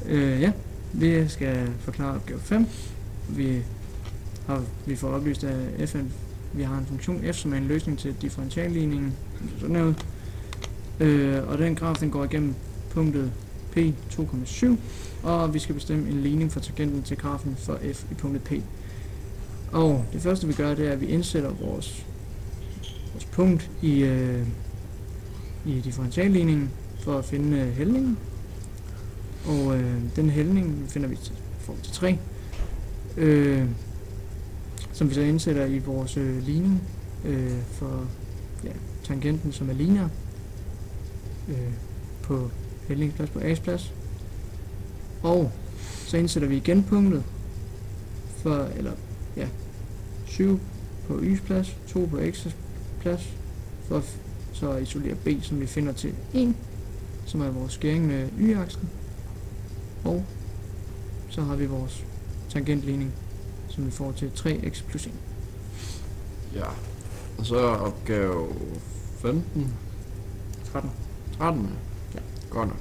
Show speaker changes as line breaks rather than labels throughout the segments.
Ja, vi skal forklare opgave 5. Vi får oplyst af f, at vi har en funktion f, som er en løsning til differentialligningen, som så nævnt. Og den graf, den går igennem punktet P 2,7, og vi skal bestemme en ligning for tangenten til grafen for f i punktet P. Og det første vi gør, det er, at vi indsætter vores punkt i differentialligningen for at finde hældningen. Og den hældning finder vi til form til 3, som vi så indsætter i vores ligning for tangenten, som er lineær på hældningsplads på A's plads. Og så indsætter vi igen punktet for 7 på Y's plads, 2 på X's plads, for så at isolere B, som vi finder til 1, som er vores skæring med Y-aksen. Og så har vi vores tangentligning, som vi får til 3x plus 1.
Ja, og så opgave 15. 13.
Ja.
Godt nok.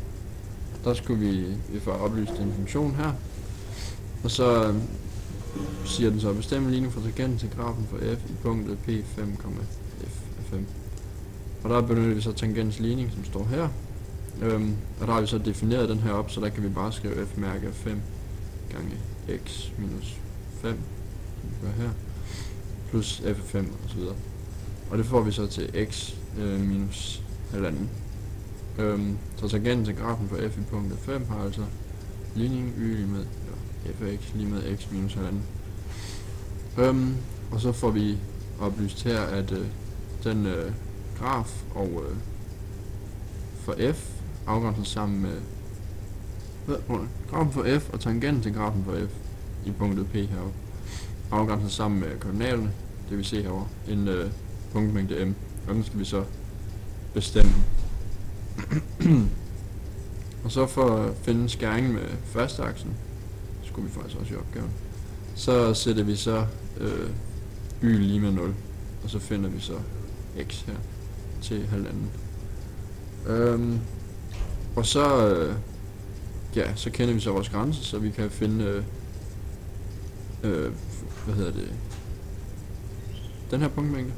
Der skulle vi få oplyst en funktion her. Og så siger den så bestemme ligning for tangenten til grafen for f i punktet P5, f5. Og der benytter vi så tangentens ligning, som står her. Og der har vi så defineret den her op, så der kan vi bare skrive f mærke 5 gange x minus 5, som vi gør her, plus f5 og så videre. Og det får vi så til x minus halvanden. Så tangenten til grafen for f i punktet 5 har altså ligningen y lige med f af x lige med x minus halvanden. Og så får vi oplyst her, at den graf og for f afgrænses sammen med grafen for f og tangenten til grafen for f i punktet P heroppe afgrænses sammen med koordinaterne, det vi ser herovre, en punktmængde m, og den skal vi så bestemme. Og så for at finde skæringen med første aksen, skulle vi faktisk også i opgaven, så sætter vi så y lige med 0, og så finder vi så x her til halvanden. Og så så kender vi så vores grænse, så vi kan finde den her punktmængde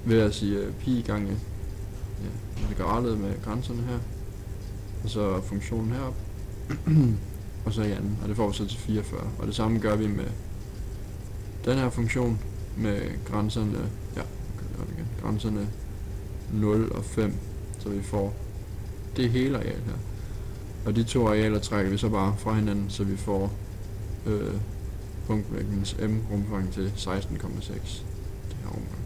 ved at sige pi gange integralet med grænserne her, og så funktionen heroppe og så i anden, og det får vi så til 44. Og det samme gør vi med den her funktion med grænserne, grænserne 0 og 5, så vi får det hele areal her. Og de to arealer trækker vi så bare fra hinanden, så vi får punktvægtens m rumfang til 16,6. Det her rumfang.